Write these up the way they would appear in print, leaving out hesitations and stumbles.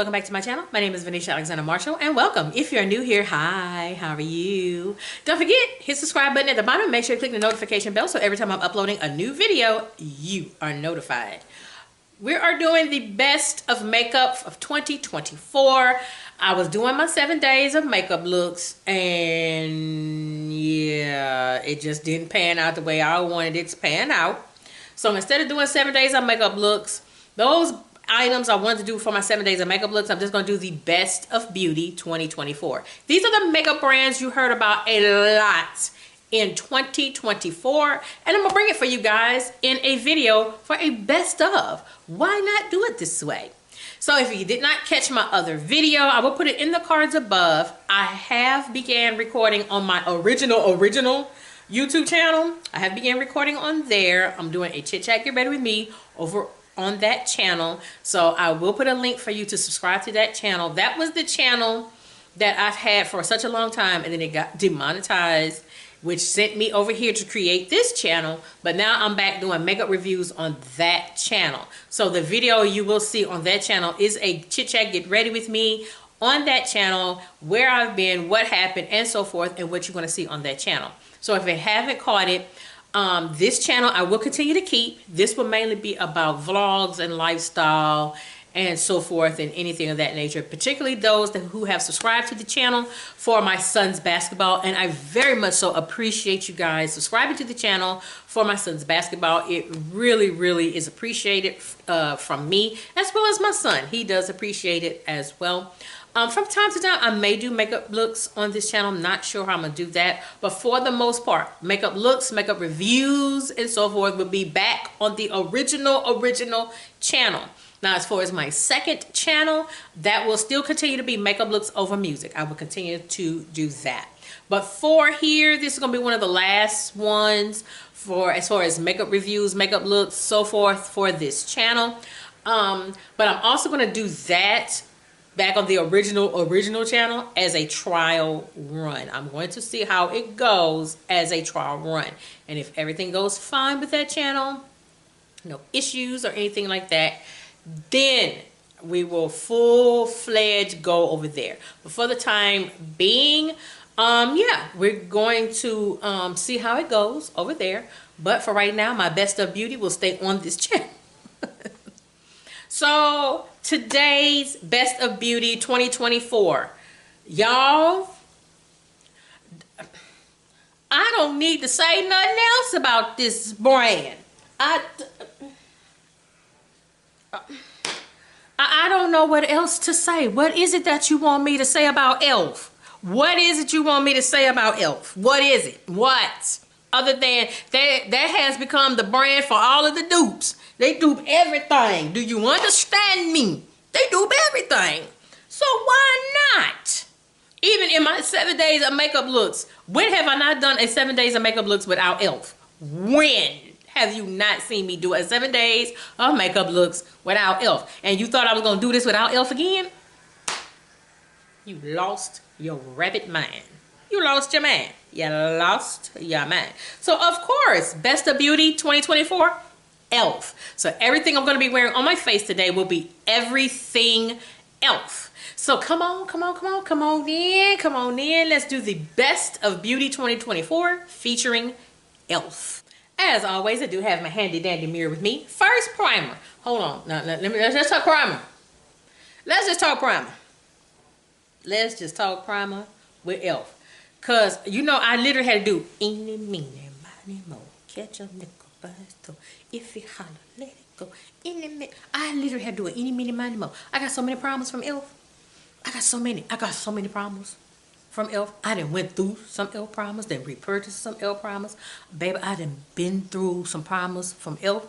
welcome back to my channel. My name is Venetia Alexander Marshall and welcome. If you're new here, hi, how are you? Don't forget, hit the subscribe button at the bottom. Make sure you click the notification bell so every time I'm uploading a new video, you are notified. We are doing the best of makeup of 2024. I was doing my 7 days of makeup looks and yeah, it just didn't pan out the way I wanted it to pan out. So instead of doing 7 days of makeup looks, those items I wanted to do for my 7 days of makeup looks, I'm just going to do the best of beauty 2024. These are the makeup brands you heard about a lot in 2024, and I'm going to bring it for you guys in a video for a best of. Why not do it this way? So if you did not catch my other video, I will put it in the cards above. I have began recording on my original YouTube channel. I have began recording on there. I'm doing a chit chat, get ready with me over on that channel. So I will put a link for you to subscribe to that channel. That was the channel that I've had for such a long time, and then it got demonetized, which sent me over here to create this channel. But now I'm back doing makeup reviews on that channel. So the video you will see on that channel is a chit chat, get ready with me on that channel, where I've been, what happened, and so forth, and what you're going to see on that channel. So if you haven't caught it, this channel I will continue to keep. This will mainly be about vlogs and lifestyle and so forth and anything of that nature, particularly those who have subscribed to the channel for my son's basketball. And I very much so appreciate you guys subscribing to the channel for my son's basketball. It really is appreciated from me as well as my son. He does appreciate it as well. From time to time, I may do makeup looks on this channel. I'm not sure how I'm going to do that. But for the most part, makeup looks, makeup reviews, and so forth will be back on the original channel. Now, as far as my second channel, that will still continue to be makeup looks over music. I will continue to do that. But for here, this is going to be one of the last ones for as far as makeup reviews, makeup looks, so forth for this channel. But I'm also going to do that back on the original channel as a trial run. I'm going to see how it goes as a trial run. And if everything goes fine with that channel, no issues or anything like that, then we will full-fledged go over there. But for the time being, yeah, we're going to see how it goes over there. But for right now, my best of beauty will stay on this channel. So today's best of beauty 2024, y'all, I don't need to say nothing else about this brand. I don't know what else to say. What is it that you want me to say about E.L.F? What is it you want me to say about E.L.F? What is it? What? Other than that has become the brand for all of the dupes. They dupe everything. Do you understand me? They dupe everything. So why not? Even in my 7 days of makeup looks, when have I not done a 7 days of makeup looks without E.L.F? When have you not seen me do a 7 days of makeup looks without E.L.F? And you thought I was going to do this without E.L.F again? You lost your rabbit mind. You lost your mind. You lost your mind. So, of course, Best of Beauty 2024, E.L.F. So, everything I'm going to be wearing on my face today will be everything E.L.F. So, come on in. Let's do the Best of Beauty 2024 featuring E.L.F. As always, I do have my handy dandy mirror with me. First, primer. Hold on. Now, let's just talk primer. Let's just talk primer. Let's just talk primer with E.L.F. Because, you know, I literally had to do eeny, meeny, miny, mo. Catch a nickel by his toe. If he holler, let it go. Eeny, meeny. I literally had to do an eeny, meeny, miny, mo. I got so many primers from E.L.F. I got so many primers from E.L.F. I done went through some E.L.F. primers, then repurchased some E.L.F. primers. Baby, I done been through some primers from E.L.F.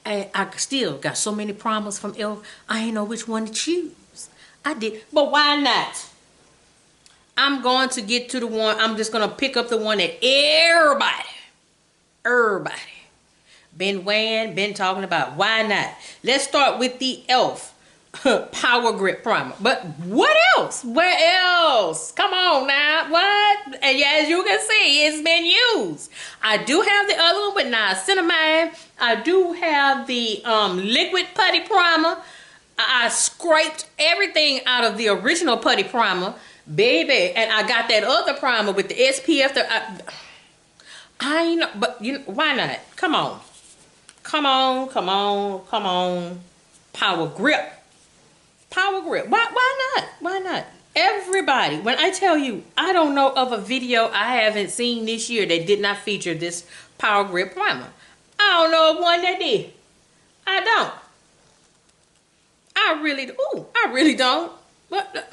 And I still got so many primers from E.L.F. I ain't know which one to choose. I did, but why not? I'm going to get to the one, I'm just going to pick up the one that everybody been wearing, been talking about. Why not? Let's start with the E.L.F. Power Grip Primer. But what else? Where else? Come on now. What? And yeah, as you can see, it's been used. I do have the other one with niacinamide. I do have the liquid putty primer. I scraped everything out of the original putty primer, baby, and I got that other primer with the SPF. I know, but you know, why not? Come on. Come on, come on, come on. Power grip. Power grip. Why not? Why not? Everybody, when I tell you, I don't know of a video I haven't seen this year that did not feature this power grip primer. I don't know of one that did. I don't. I really don't. But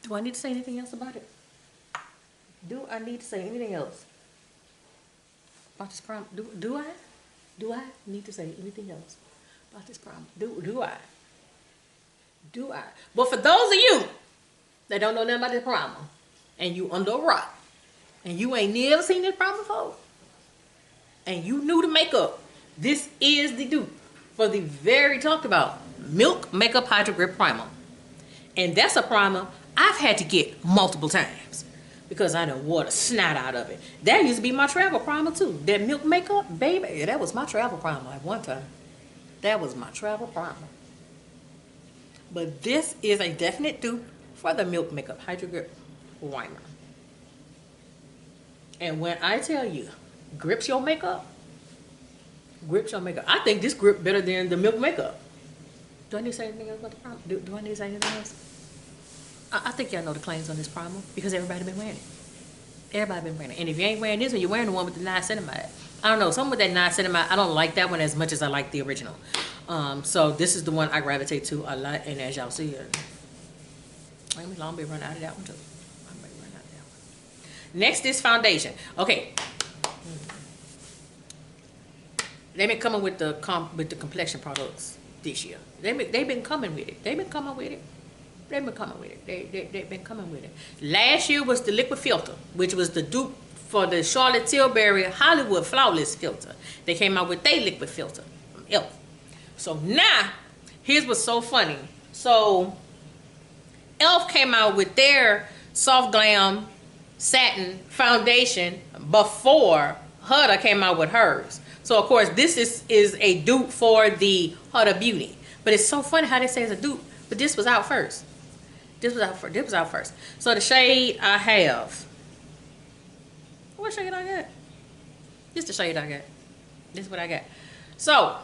do I need to say anything else about it? Do I need to say anything else about this primer? Do I? Do I need to say anything else about this primer? Do I? Do I? But for those of you that don't know nothing about this primer, and you under a rock, and you ain't never seen this primer before, and you new to makeup, this is the dupe for the very talked about Milk Makeup Hydro Grip Primer. And that's a primer I've had to get multiple times because I done wore the snot out of it. That used to be my travel primer too. That Milk Makeup, baby, that was my travel primer at one time. That was my travel primer. But this is a definite dupe for the Milk Makeup Hydro Grip Primer. And when I tell you, grips your makeup, I think this grip better than the Milk Makeup. Do I need to say anything else about the primer? Do I need to say anything else? I think y'all know the claims on this primer because everybody been wearing it. Everybody been wearing it. And if you ain't wearing this one, you're wearing the one with the niacinamide. I don't know, something with that niacinamide, I don't like that one as much as I like the original. So this is the one I gravitate to a lot, and as y'all see, I'm gonna be running out of that one too. I'm gonna run out of that one. Next is foundation. Okay. They've been coming with the complexion products this year. They've been coming with it. They've been coming with it. They've been coming with it. Last year was the liquid filter, which was the dupe for the Charlotte Tilbury Hollywood Flawless filter. They came out with their liquid filter from E.L.F. So now, here's what's so funny. So E.L.F. came out with their Soft Glam Satin foundation before Huda came out with hers. So of course this is a dupe for the Huda Beauty. But it's so funny how they say it's a dupe, but this was out first. This was out first. So the shade I have. What shade I got? This is the shade I got. This is what I got. So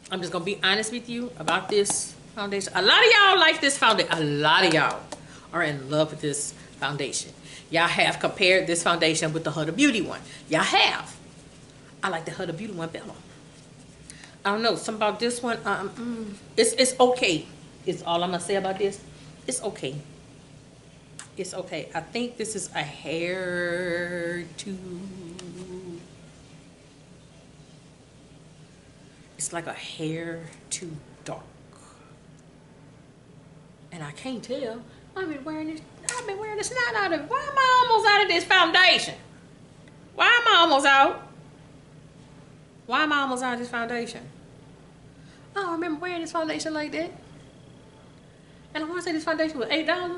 I'm just gonna be honest with you about this foundation. A lot of y'all like this foundation. A lot of y'all are in love with this foundation. Y'all have compared this foundation with the Huda Beauty one. Y'all have. I like the Huda Beauty one better. I don't know, something about this one. It's okay. It's all I'm gonna say about this. It's okay. It's okay. I think this is a hair too. It's like a hair too dark, and I can't tell. I've been wearing this snot out of it. Why am I almost out of this foundation? Why am I almost out? Why am I almost out of this foundation? I don't remember wearing this foundation like that. And I want to say this foundation was $8. I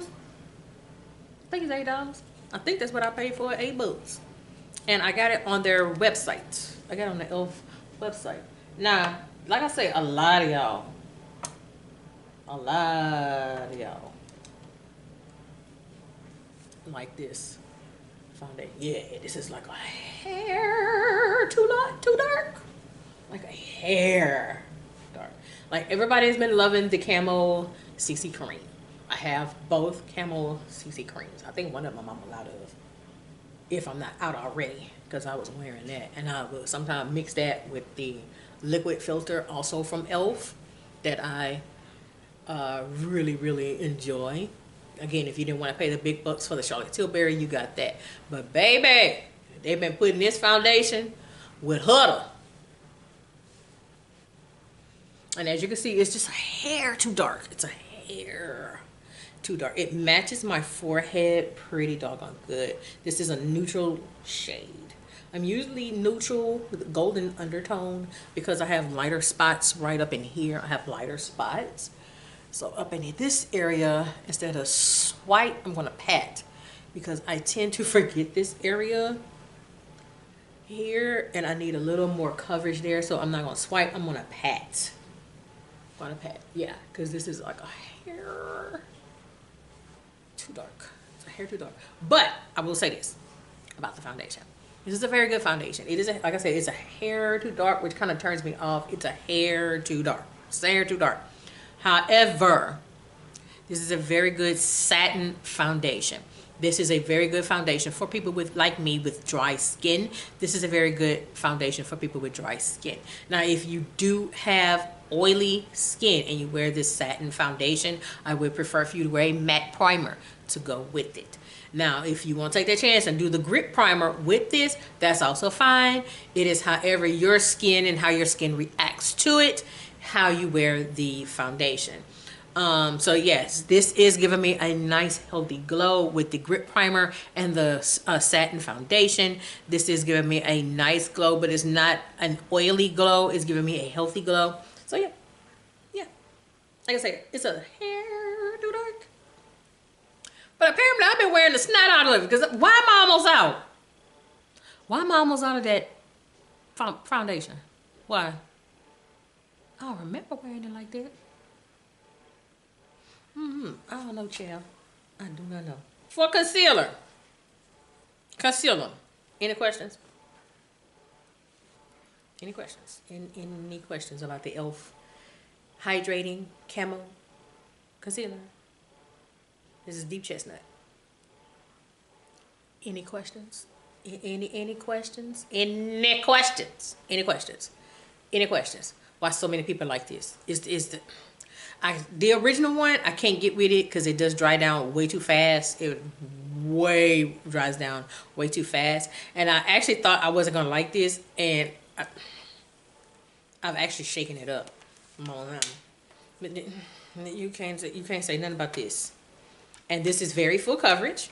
think it's $8. I think that's what I paid for it, $8. And I got it on their website. I got it on the E.L.F. website. Now, like I say, a lot of y'all like this foundation. Yeah, this is like a hair too dark. Like a hair dark. Like everybody's been loving the Camo CC cream. I have both Camo CC creams. I think one of them I'm out of, if I'm not out already, because I was wearing that. And I will sometimes mix that with the liquid filter also from E.L.F. that I really enjoy. Again, if you didn't want to pay the big bucks for the Charlotte Tilbury, you got that. But baby, they've been putting this foundation with Huda. And as you can see, it's just a hair too dark. It's a hair too dark. It matches my forehead pretty doggone good. This is a neutral shade. I'm usually neutral with a golden undertone because I have lighter spots right up in here. I have lighter spots. So up in this area, instead of swipe, I'm gonna pat, because I tend to forget this area here and I need a little more coverage there. So I'm not gonna swipe, I'm gonna pat. I'm gonna pat, yeah, because this is like a hair too dark. It's a hair too dark. But I will say this about the foundation. This is a very good foundation. It is, like I said, it's a hair too dark, which kind of turns me off. It's a hair too dark. It's a hair too dark. However, this is a very good satin foundation. This is a very good foundation for people with, like me, with dry skin. This is a very good foundation for people with dry skin. Now, if you do have oily skin and you wear this satin foundation, I would prefer for you to wear a matte primer to go with it. Now, if you want to take that chance and do the grip primer with this, that's also fine. It is however your skin and how your skin reacts to it, how you wear the foundation. So yes, this is giving me a nice healthy glow with the grip primer and the satin foundation. This is giving me a nice glow, but it's not an oily glow. It's giving me a healthy glow. So yeah, yeah. Like I said, it's a hair too dark. But apparently I've been wearing the snot out of it, because why am I almost out? Why am I almost out of that foundation? Why? I don't remember wearing it like that. I don't know, child. I do not know. For concealer. Concealer. Any questions? Any questions? Any questions about the E.L.F. Hydrating Camo Concealer? This is Deep Chestnut. Any questions? Any questions? Any questions? Any questions? Any questions? Why so many people like this? The original one, I can't get with it because it does dry down way too fast. It way dries down way too fast. And I actually thought I wasn't gonna like this, and I've actually shaken it up. But you can't say nothing about this. And this is very full coverage.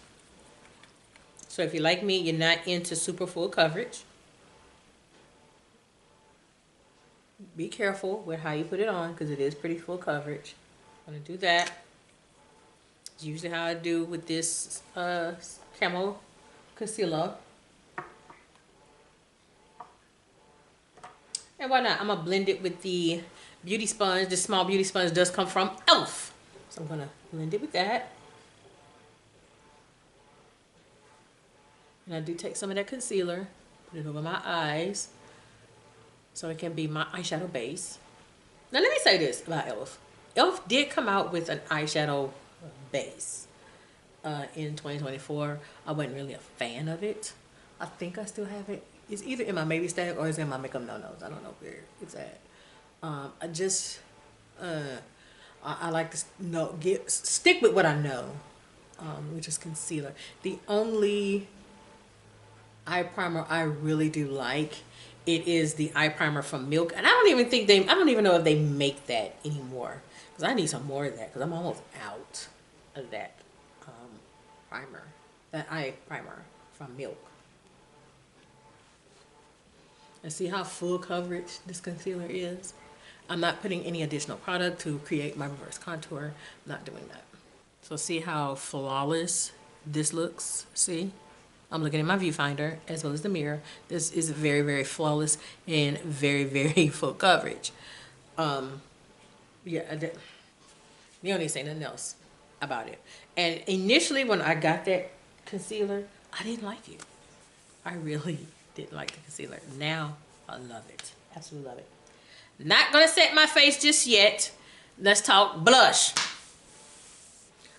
So if you're like me, you're not into super full coverage, be careful with how you put it on, because it is pretty full coverage. I'm gonna do that. It's usually how I do with this Camo concealer. And why not? I'm gonna blend it with the beauty sponge. This small beauty sponge does come from E.L.F. So I'm gonna blend it with that. And I do take some of that concealer, put it over my eyes, so it can be my eyeshadow base. Now let me say this about E.L.F. E.L.F. did come out with an eyeshadow base in 2024. I wasn't really a fan of it. I think I still have it. It's either in my maybe stack or it's in my makeup no-nos. I don't know where it's at. I like to stick with what I know, which is concealer. The only eye primer I really do like, it is the eye primer from Milk, and I don't even know if they make that anymore, because I need some more of that, because I'm almost out of that primer, that eye primer from Milk. And see how full coverage this concealer is? I'm not putting any additional product to create my reverse contour. I'm not doing that. So see how flawless this looks? See? I'm looking at my viewfinder as well as the mirror. This is very, very flawless and very, very full coverage. Yeah, you don't need to say nothing else about it. And initially when I got that concealer, I didn't like it. I really didn't like the concealer. Now I love it. Absolutely love it. Not gonna set my face just yet. Let's talk blush.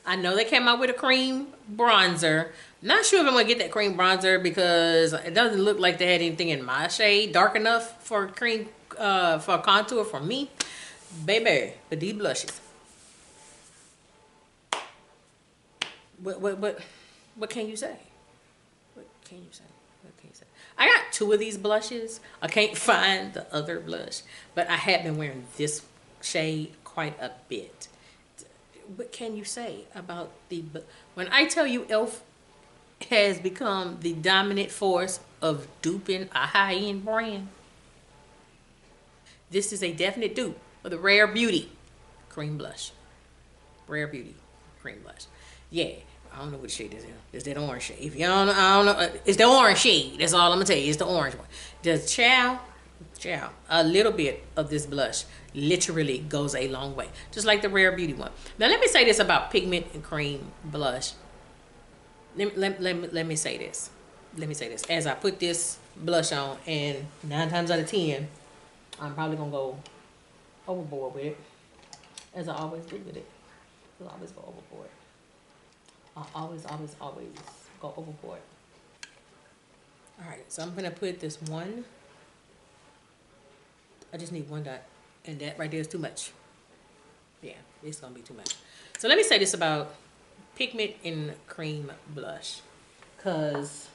I know they came out with a cream bronzer. Not sure if I'm gonna get that cream bronzer, because it doesn't look like they had anything in my shade dark enough for cream for contour for me. Baby, but these blushes. What can you say? What can you say? What can you say? I got 2 of these blushes. I can't find the other blush, but I have been wearing this shade quite a bit. What can you say about when I tell you E.L.F. has become the dominant force of duping a high-end brand? This is a definite dupe of the Rare Beauty cream blush. Rare Beauty cream blush. Yeah, I don't know what shade this is. It's that orange shade. If you don't know, I don't know. It's the orange shade. That's all I'm gonna tell you. It's the orange one. Just chow, a little bit of this blush literally goes a long way. Just like the Rare Beauty one. Now let me say this about pigment and cream blush. Let me say this. Let me say this. As I put this blush on, and 9 times out of 10, I'm probably gonna go overboard with it, as I always do with it. I always go overboard. I always go overboard. All right, so I'm gonna put this one. I just need one dot, and that right there is too much. Yeah, it's gonna be too much. So let me say this about pigment in cream blush, because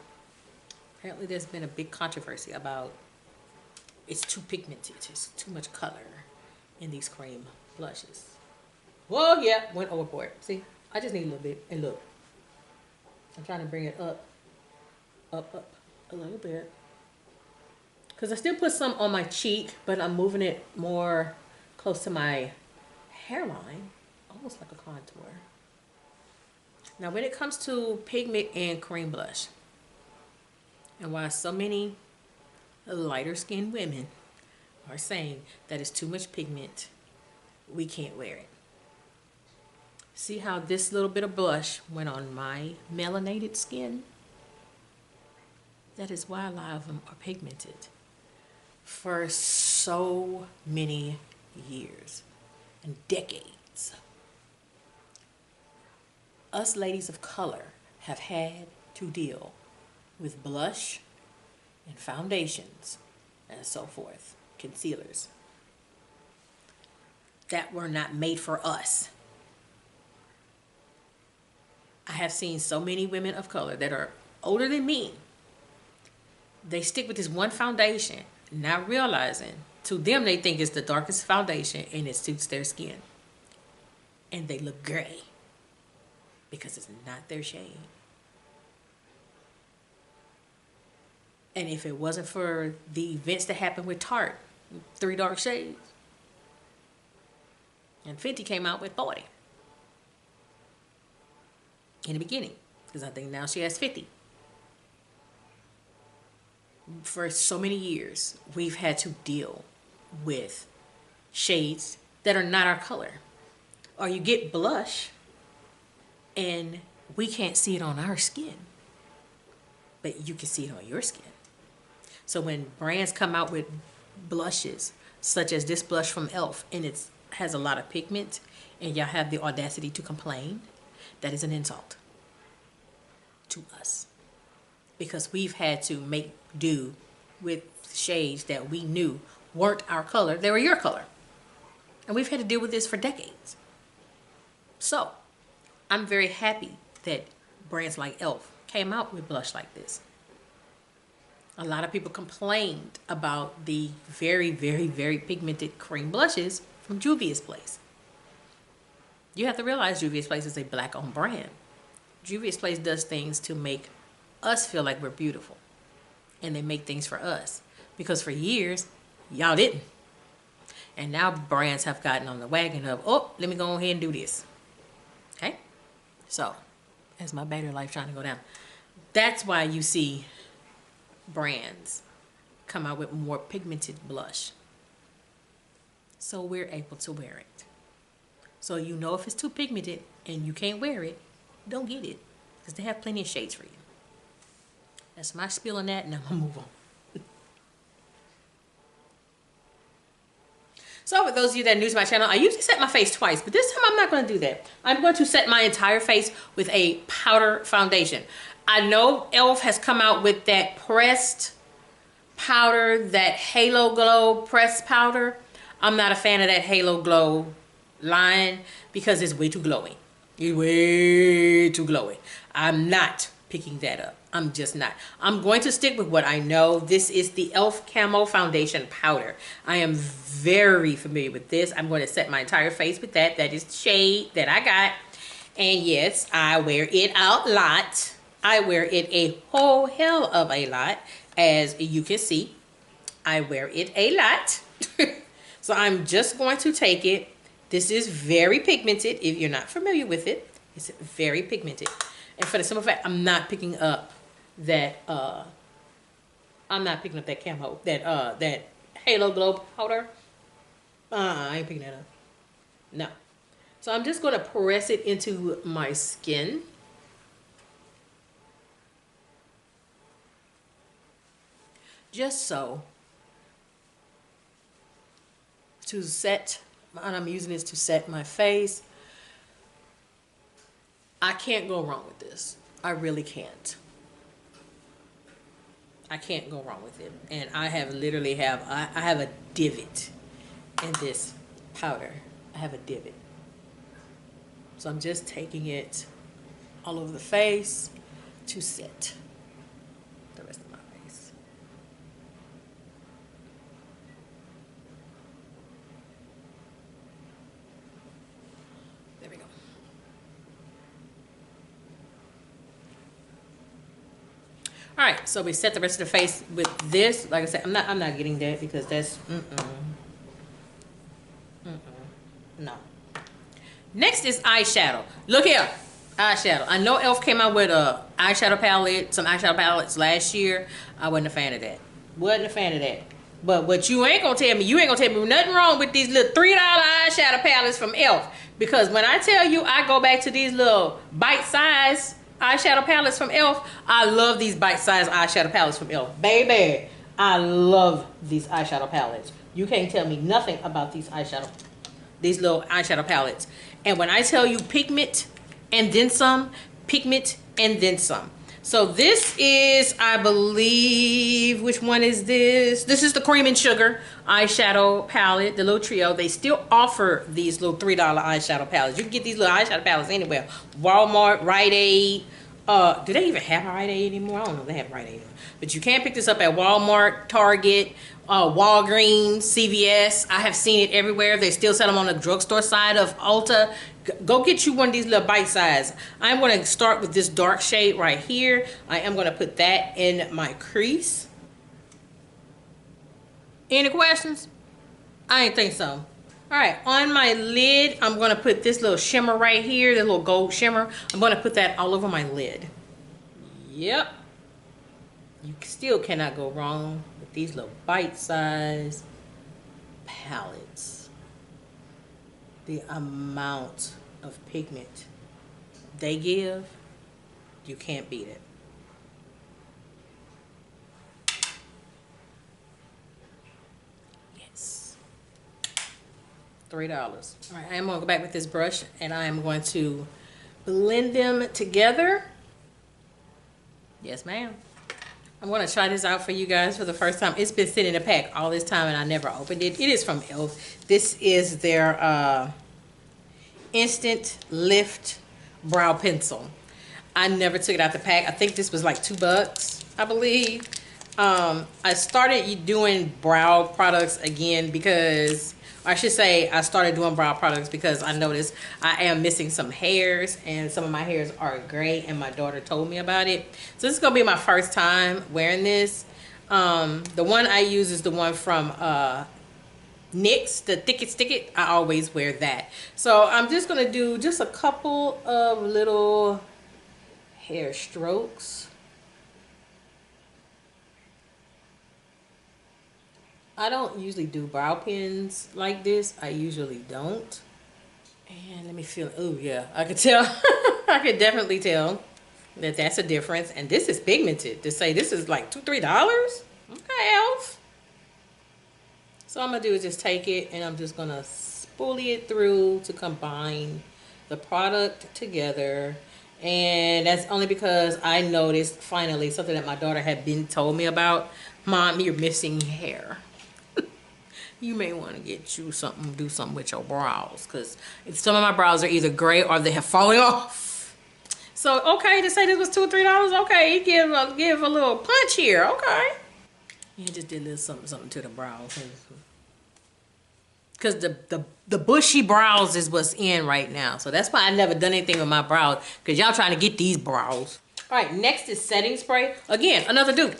apparently there's been a big controversy about it's too pigmented, it's too much color in these cream blushes. Well, yeah, went overboard. See, I just need a little bit, and look, I'm trying to bring it up a little bit, because I still put some on my cheek, but I'm moving it more close to my hairline, almost like a contour. Now, when it comes to pigment and cream blush, and why so many lighter skinned women are saying that it's too much pigment, we can't wear it. See how this little bit of blush went on my melanated skin? That is why a lot of them are pigmented for so many years and decades. Us ladies of color have had to deal with blush and foundations and so forth, concealers, that were not made for us. I have seen so many women of color that are older than me. They stick with this one foundation, not realizing to them they think it's the darkest foundation and it suits their skin. And they look gray because it's not their shade. And if it wasn't for the events that happened with Tarte, 3 dark shades, and Fenty came out with 40 in the beginning, because I think now she has 50. For so many years, we've had to deal with shades that are not our color. Or you get blush and we can't see it on our skin, but you can see it on your skin. So when brands come out with blushes, such as this blush from E.L.F, and it has a lot of pigment, and y'all have the audacity to complain, that is an insult to us. Because we've had to make do with shades that we knew weren't our color, they were your color. And we've had to deal with this for decades. So, I'm very happy that brands like E.L.F came out with blush like this. A lot of people complained about the very, very, very pigmented cream blushes from Juvia's Place. You have to realize Juvia's Place is a black-owned brand. Juvia's Place does things to make us feel like we're beautiful. And they make things for us. Because for years, y'all didn't. And now brands have gotten on the wagon of, oh, let me go ahead and do this. Okay? So, as my battery life trying to go down. That's why you see brands come out with more pigmented blush. So we're able to wear it. So you know if it's too pigmented and you can't wear it, don't get it. Because they have plenty of shades for you. That's my spiel on that, and I'm going to move on. So for those of you that are new to my channel, I usually set my face twice, but this time I'm not going to do that. I'm going to set my entire face with a powder foundation. I know E.L.F has come out with that pressed powder, that Halo Glow pressed powder. I'm not a fan of that Halo Glow line because it's way too glowy. It's way too glowy. I'm not picking that up. I'm just not. I'm going to stick with what I know. This is the E.L.F Camo Foundation Powder. I am very familiar with this. I'm going to set my entire face with that. That is the shade that I got. And yes, I wear it a lot. I wear it a whole hell of a lot. As you can see, I wear it a lot. So I'm just going to take it This is very pigmented. If you're not familiar with it, it's very pigmented. And for the simple fact, I'm not picking up that camo, that Halo Glow powder. I ain't picking that up. No. So I'm just gonna press it into my skin. Just so. To set, and I'm using this to set my face. I can't go wrong with this. I really can't. I can't go wrong with it. And I have literally I have a divot in this powder. I have a divot. So I'm just taking it all over the face to set the rest of my face. There we go. All right, so we set the rest of the face with this. Like I said, I'm not getting that because that's no. Next is eyeshadow. Look here, eyeshadow. I know E.L.F. came out with a eyeshadow palette, some eyeshadow palettes last year. I wasn't a fan of that. Wasn't a fan of that. But what you ain't gonna tell me nothing wrong with these little $3 eyeshadow palettes from E.L.F. Because when I tell you I go back to these little bite-sized eyeshadow palettes from E.L.F., I love these bite-sized eyeshadow palettes from E.L.F. Baby, I love these eyeshadow palettes. You can't tell me nothing about these little eyeshadow palettes. And when I tell you pigment and then some, pigment and then some. So this is, I believe, which one is this? This is the Cream and Sugar eyeshadow palette, the little trio. They still offer these little $3 eyeshadow palettes. You can get these little eyeshadow palettes anywhere. Walmart, Rite Aid. Do they even have Rite Aid anymore? I don't know if they have Rite Aid. But you can pick this up at Walmart, Target, Walgreens, CVS. I have seen it everywhere. They still sell them on the drugstore side of Ulta. Go get you one of these little bite size. I'm going to start with this dark shade right here. I am going to put that in my crease. Any questions? I ain't think so. All right, on my lid, I'm going to put this little shimmer right here, the little gold shimmer. I'm going to put that all over my lid. Yep. You still cannot go wrong with these little bite-sized palettes. The amount of pigment they give, you can't beat it. Yes. $3. All right, I'm going to go back with this brush and I am going to blend them together. Yes, ma'am. I'm going to try this out for you guys for the first time. It's been sitting in a pack all this time and I never opened it. It is from E.L.F. This is their Instant Lift Brow Pencil. I never took it out the pack. I think this was like $2, I believe. I started doing brow products again because, I should say I started doing brow products because I noticed I am missing some hairs and some of my hairs are gray and my daughter told me about it. So this is going to be my first time wearing this. The one I use is the one from NYX, the Thick It Stick It. I always wear that. So I'm just going to do just a couple of little hair strokes. I don't usually do brow pins like this. I usually don't. And let me feel, oh yeah, I could tell. I could definitely tell that that's a difference. And this is pigmented. To say this is like $2, $3? Okay, E.L.F. So I'm gonna do is just take it and I'm just gonna spoolie it through to combine the product together. And that's only because I noticed finally something that my daughter had been told me about. Mom, you're missing hair. You may want to get you something, do something with your brows, because some of my brows are either gray or they have fallen off. So, okay, to say this was $2 or $3, okay, give a little punch here, okay. Yeah, just did a little something to the brows. Because the bushy brows is what's in right now. So that's why I never done anything with my brows, because y'all trying to get these brows. All right, next is setting spray. Again, another dupe.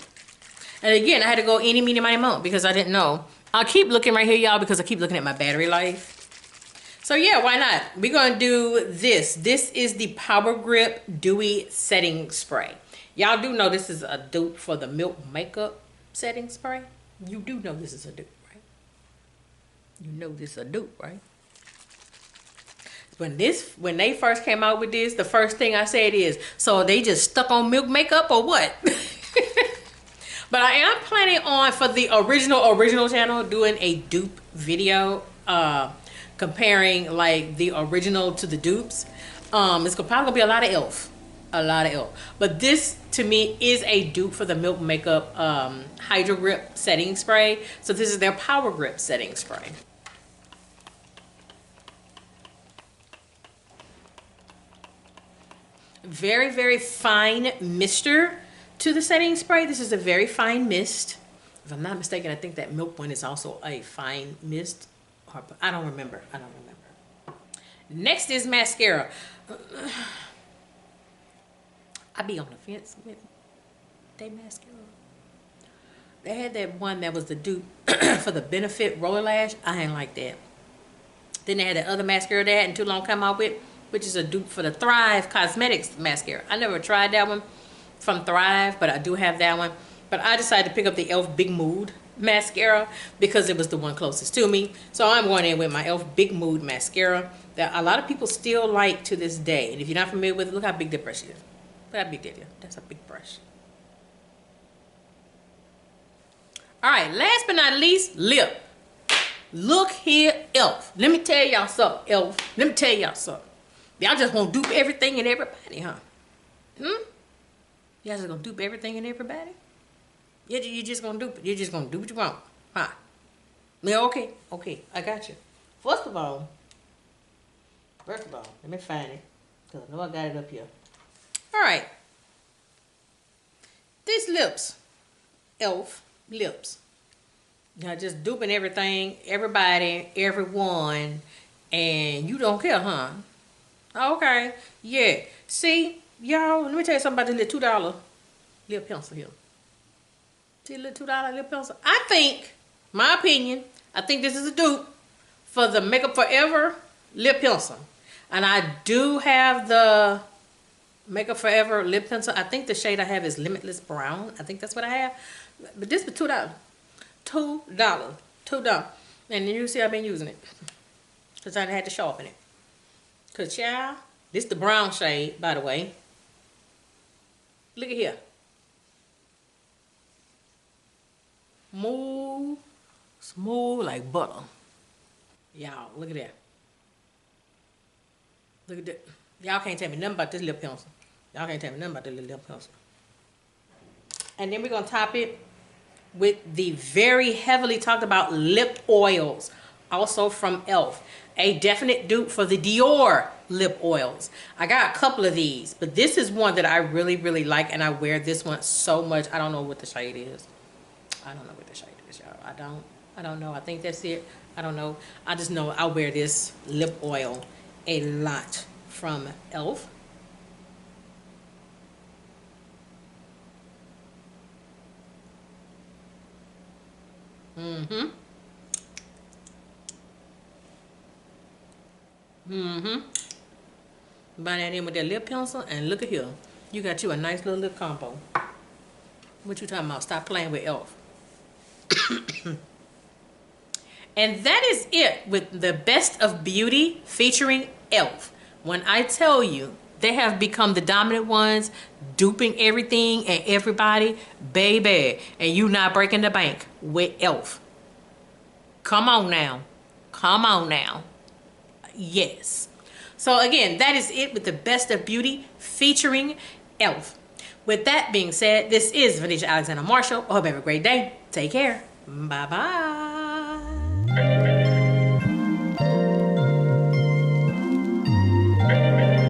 And again, I had to go eeny, meeny, miny, mo because I didn't know. I'll keep looking right here, y'all, because I keep looking at my battery life. So yeah, why not? We're gonna do this. This is the Power Grip Dewy Setting Spray. Y'all do know this is a dupe for the Milk Makeup Setting Spray. You do know this is a dupe, right? You know this is a dupe, right? When they first came out with this, the first thing I said is, so they just stuck on Milk Makeup or what? But I am planning on, for the original channel, doing a dupe video, comparing like the original to the dupes. It's probably gonna be a lot of E.L.F. But this to me is a dupe for the Milk Makeup Hydro Grip Setting Spray. So this is their Power Grip Setting Spray. Very, very fine mister to the setting spray. This is a very fine mist. If I'm not mistaken, I think that Milk one is also a fine mist. I don't remember. Next is mascara. I be on the fence with they mascara. They had that one that was the dupe for the Benefit Roller Lash. I ain't like that. Then they had that other mascara they hadn't too long come out with, which is a dupe for the Thrive Cosmetics mascara. I never tried that one from Thrive, but I do have that one. But I decided to pick up the E.L.F. Big Mood mascara because it was the one closest to me. So I'm going in with my E.L.F. Big Mood mascara that a lot of people still like to this day. And if you're not familiar with it, look how big that brush is. Look how big that is. That's a big brush. All right, last but not least, lip. Look here, E.L.F. Let me tell y'all something, E.L.F. Let me tell y'all something. Y'all just gonna dupe everything and everybody, huh? Y'all just gonna dupe everything and everybody? You just gonna dupe it. You're just gonna do what you want, huh? Yeah, okay, I got you. First of all, let me find it, because I know I got it up here. All right. These lips, E.L.F. lips. Y'all just duping everything, everybody, everyone, and you don't care, huh? Okay, yeah. See, y'all, let me tell you something about this little $2 lip pencil here. See the little $2 lip pencil? I think, my opinion, I think this is a dupe for the Makeup Forever lip pencil. And I do have the Makeup Forever lip pencil. I think the shade I have is Limitless Brown. I think that's what I have. But this was $2. $2. And you see I've been using it. Because I had to sharpen it. Because, child, this is the brown shade, by the way. Look at here. Smooth like butter. Y'all, look at that. Look at that. Y'all can't tell me nothing about this lip pencil. Y'all can't tell me nothing about this lip pencil. And then we're going to top it with the very heavily talked about lip oils. Also from E.L.F. A definite dupe for the Dior lip oils. I got a couple of these, but this is one that I really, really like, and I wear this one so much. I don't know what the shade is. I don't know what the shade is, y'all. I don't know. I think that's it. I don't know. I just know I wear this lip oil a lot from E.L.F. Buy that in with that lip pencil, and look at here. You got you a nice little lip combo. What you talking about? Stop playing with E.L.F. And that is it with the Best of Beauty featuring E.L.F. When I tell you they have become the dominant ones, duping everything and everybody, baby, and you not breaking the bank with E.L.F. Come on now. Come on now. Yes. So again, that is it with the Best of Beauty featuring E.L.F. With that being said, this is Venetia Alexander Marshall. I hope you have a great day. Take care. Bye-bye.